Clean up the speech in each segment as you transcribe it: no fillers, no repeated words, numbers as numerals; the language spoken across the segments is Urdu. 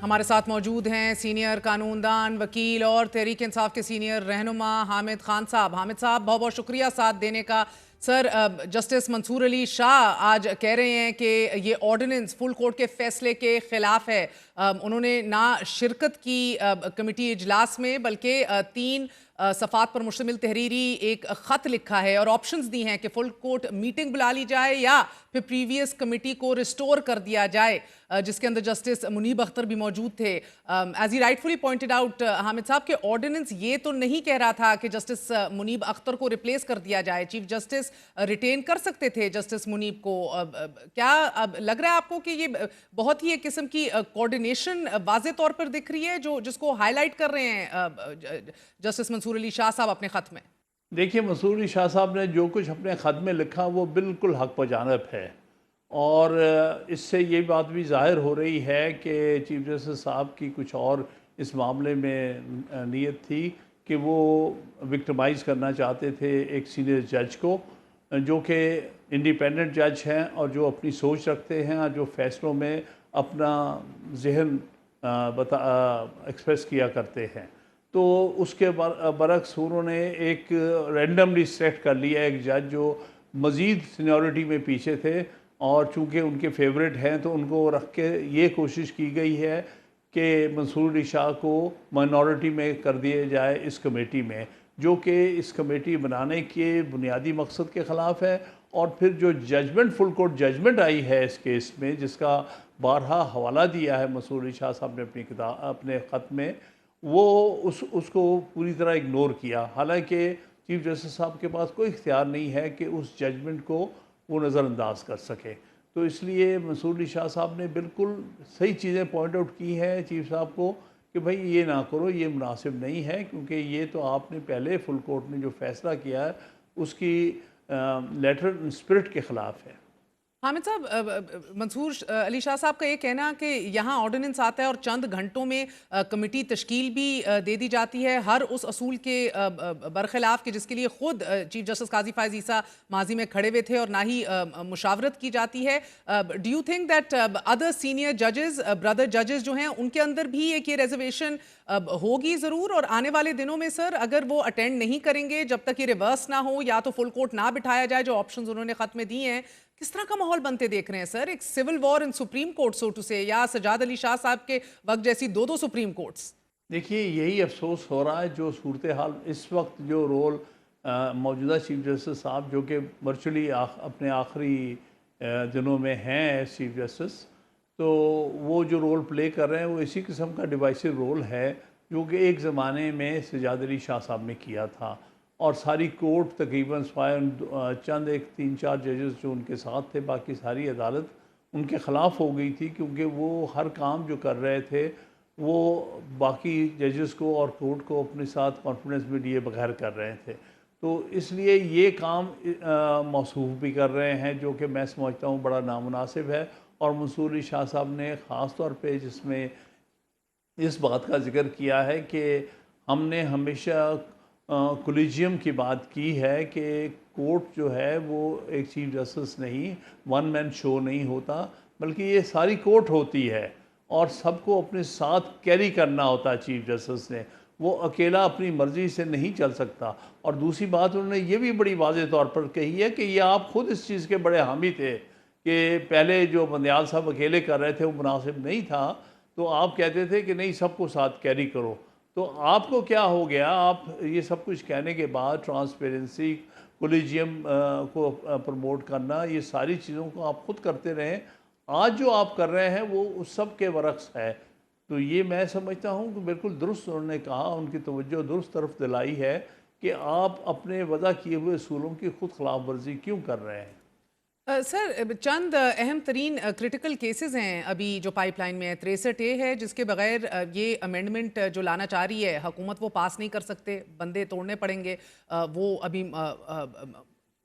ہمارے ساتھ موجود ہیں سینئر قانوندان وکیل اور تحریک انصاف کے سینئر رہنما حامد خان صاحب۔ حامد صاحب بہت بہت شکریہ ساتھ دینے کا۔ سر، جسٹس منصور علی شاہ آج کہہ رہے ہیں کہ یہ آرڈیننس فل کورٹ کے فیصلے کے خلاف ہے۔ انہوں نے نہ شرکت کی کمیٹی اجلاس میں بلکہ 3 صفحات پر مشتمل تحریری ایک خط لکھا ہے اور آپشنز دی ہیں کہ فل کورٹ میٹنگ بلا لی جائے یا پھر پریویس کمیٹی کو ریسٹور کر دیا جائے، جس کے اندر جسٹس منیب اختر بھی موجود تھے۔ As he rightly pointed out Hamid صاحب کہ آرڈیننس یہ تو نہیں کہہ رہا تھا کہ جسٹس منیب اختر کو ریپلیس کر دیا جائے، چیف جسٹس ریٹین کر سکتے تھے جسٹس منیب کو۔ کیا لگ رہا ہے آپ کو کہ یہ بہت ہی ایک قسم کی کوارڈینیشن واضح طور پر دکھ رہی ہے جس کو ہائی لائٹ کر رہے ہیں جسٹس منصور علی شاہ صاحب اپنے خط میں؟ دیکھیے، منصور علی شاہ صاحب نے جو کچھ اپنے خط میں لکھا وہ بالکل حق بجانب ہے، اور اس سے یہ بات بھی ظاہر ہو رہی ہے کہ چیف جسٹس صاحب کی کچھ اور اس معاملے میں نیت تھی کہ وہ وکٹمائز کرنا چاہتے تھے ایک سینئر جج کو، جو کہ انڈیپینڈنٹ جج ہیں اور جو اپنی سوچ رکھتے ہیں اور جو فیصلوں میں اپنا ذہن ایکسپریس کیا کرتے ہیں۔ تو اس کے برعکس انہوں نے ایک رینڈملی سلیکٹ کر لیا ایک جج جو مزید سینیورٹی میں پیچھے تھے، اور چونکہ ان کے فیورٹ ہیں تو ان کو رکھ کے یہ کوشش کی گئی ہے کہ منصور علی شاہ کو مائنورٹی میں کر دیا جائے اس کمیٹی میں، جو کہ اس کمیٹی بنانے کے بنیادی مقصد کے خلاف ہے۔ اور پھر جو ججمنٹ فل کورٹ ججمنٹ آئی ہے اس کیس میں، جس کا بارہا حوالہ دیا ہے منصور علی شاہ صاحب نے اپنے خط میں، وہ اس کو پوری طرح اگنور کیا، حالانکہ چیف جسٹس صاحب کے پاس کوئی اختیار نہیں ہے کہ اس ججمنٹ کو وہ نظر انداز کر سکے۔ تو اس لیے منصور علی شاہ صاحب نے بالکل صحیح چیزیں پوائنٹ آؤٹ کی ہیں چیف صاحب کو کہ بھائی یہ نہ کرو، یہ مناسب نہیں ہے، کیونکہ یہ تو آپ نے پہلے فل کورٹ نے جو فیصلہ کیا ہے اس کی لیٹر اسپرٹ کے خلاف ہے۔ حامد صاحب، منصور علی شاہ صاحب کا یہ کہنا کہ یہاں آرڈیننس آتا ہے اور چند گھنٹوں میں کمیٹی تشکیل بھی دے دی جاتی ہے، ہر اس اصول کے برخلاف کہ جس کے لیے خود چیف جسٹس قاضی فائز عیسیٰ ماضی میں کھڑے ہوئے تھے، اور نہ ہی مشاورت کی جاتی ہے۔ Do you think that other senior ججز، برادر ججز جو ہیں، ان کے اندر بھی ایک یہ ریزرویشن ہوگی ضرور، اور آنے والے دنوں میں سر اگر وہ اٹینڈ نہیں کریں گے جب تک یہ ریورس نہ ہو یا تو فل کورٹ نہ بٹھایا جائے جو آپشنز انہوں نے خط میں دیے ہیں، کس طرح کا ماحول بنتے دیکھ رہے ہیں سر؟ ایک civil war in supreme court سو ٹو سے، یا سجاد علی شاہ صاحب کے وقت جیسی 2 سپریم کورٹس؟ دیکھیے، یہی افسوس ہو رہا ہے جو صورتحال اس وقت جو رول موجودہ چیف جسٹس صاحب جو کہ ورچولی اپنے آخری دنوں میں ہیں ایز چیف جسٹس، تو وہ جو رول پلے کر رہے ہیں وہ اسی قسم کا ڈیوائسو رول ہے جو کہ ایک زمانے میں سجاد علی شاہ صاحب نے کیا تھا، اور ساری کورٹ تقریباً چند 3-4 ججز جو ان کے ساتھ تھے، باقی ساری عدالت ان کے خلاف ہو گئی تھی، کیونکہ وہ ہر کام جو کر رہے تھے وہ باقی ججز کو اور کورٹ کو اپنے ساتھ کانفیڈنس میں لیے بغیر کر رہے تھے۔ تو اس لیے یہ کام موصوف بھی کر رہے ہیں جو کہ میں سمجھتا ہوں بڑا نامناسب ہے، اور منصور علی شاہ صاحب نے خاص طور پہ جس میں اس بات کا ذکر کیا ہے کہ ہم نے ہمیشہ کولیجیم کی بات کی ہے کہ کورٹ جو ہے وہ ایک چیف جسٹس نہیں، ون مین شو نہیں ہوتا، بلکہ یہ ساری کورٹ ہوتی ہے، اور سب کو اپنے ساتھ کیری کرنا ہوتا ہے چیف جسٹس نے، وہ اکیلا اپنی مرضی سے نہیں چل سکتا۔ اور دوسری بات انہوں نے یہ بھی بڑی واضح طور پر کہی ہے کہ یہ آپ خود اس چیز کے بڑے حامی تھے کہ پہلے جو بندیال صاحب اکیلے کر رہے تھے وہ مناسب نہیں تھا، تو آپ کہتے تھے کہ نہیں، سب کو ساتھ کیری کرو۔ تو آپ کو کیا ہو گیا؟ آپ یہ سب کچھ کہنے کے بعد ٹرانسپیرنسی، کولیجیم کو پروموٹ کرنا، یہ ساری چیزوں کو آپ خود کرتے رہیں، آج جو آپ کر رہے ہیں وہ اس سب کے برعکس ہے۔ تو یہ میں سمجھتا ہوں کہ بالکل درست انہوں نے کہا، ان کی توجہ درست طرف دلائی ہے کہ آپ اپنے وضع کیے ہوئے اصولوں کی خود خلاف ورزی کیوں کر رہے ہیں۔ سر، چند اہم ترین کرٹیکل کیسز ہیں ابھی جو پائپ لائن میں ہے۔ 63A ہے جس کے بغیر یہ امینڈمنٹ جو لانا چاہ رہی ہے حکومت وہ پاس نہیں کر سکتے، بندے توڑنے پڑیں گے، وہ ابھی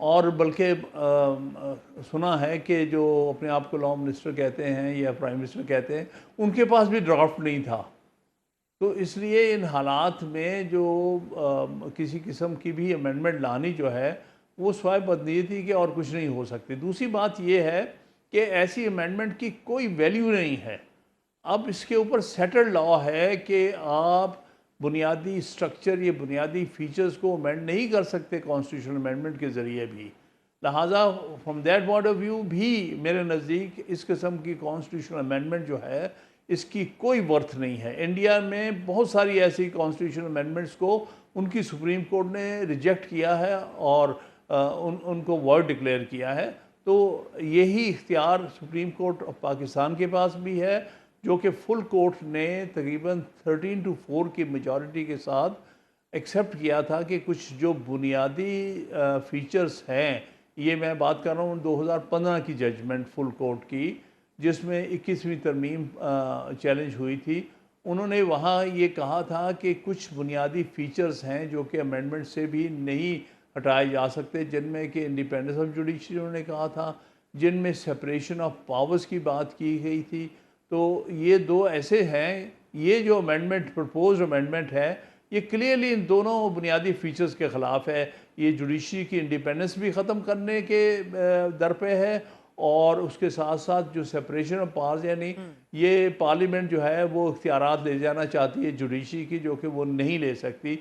اور بلکہ سنا ہے کہ جو اپنے آپ کو لاء منسٹر کہتے ہیں یا پرائم منسٹر کہتے ہیں، ان کے پاس بھی ڈرافٹ نہیں تھا۔ تو اس لیے ان حالات میں جو کسی قسم کی بھی امینڈمنٹ لانی جو ہے وہ سوائے بدنیتی کہ اور کچھ نہیں ہو سکتی۔ دوسری بات یہ ہے کہ ایسی امینڈمنٹ کی کوئی ویلیو نہیں ہے۔ اب اس کے اوپر سیٹلڈ لاء ہے کہ آپ بنیادی سٹرکچر یہ بنیادی فیچرز کو امینڈ نہیں کر سکتے کانسٹیٹیوشنل امینڈمنٹ کے ذریعے بھی، لہٰذا from that point of view بھی میرے نزدیک اس قسم کی کانسٹیٹیوشنل امینڈمنٹ جو ہے اس کی کوئی ورتھ نہیں ہے۔ انڈیا میں بہت ساری ایسی کانسٹیٹیوشنل امینڈمنٹس کو ان کی سپریم کورٹ نے ریجیکٹ کیا ہے اور ان کو وائڈ ڈکلیئر کیا ہے۔ تو یہی اختیار سپریم کورٹ آف پاکستان کے پاس بھی ہے، جو کہ فل کورٹ نے تقریباً 13-4 کی میجورٹی کے ساتھ ایکسیپٹ کیا تھا کہ کچھ جو بنیادی فیچرز ہیں، یہ میں بات کر رہا ہوں 2015 کی ججمنٹ فل کورٹ کی، جس میں 21ویں ترمیم چیلنج ہوئی تھی۔ انہوں نے وہاں یہ کہا تھا کہ کچھ بنیادی فیچرز ہیں جو کہ امینڈمنٹ سے بھی نہیں ہٹائے جا سکتے، جن میں کہ انڈیپینڈنس آف جوڈیشری انہوں نے کہا تھا، جن میں سپریشن آف پاورز کی بات کی گئی تھی۔ تو یہ دو ایسے ہیں، یہ جو امینڈمنٹ پرپوزڈ امینڈمنٹ ہے یہ کلیئرلی ان دونوں بنیادی فیچرز کے خلاف ہے۔ یہ جوڈیشری کی انڈیپینڈنس بھی ختم کرنے کے در پہ ہے، اور اس کے ساتھ ساتھ جو سپریشن آف پاورز یعنی یہ پارلیمنٹ جو ہے وہ اختیارات لے جانا چاہتی ہے جوڈیشری کی، جو کہ وہ نہیں لے سکتی۔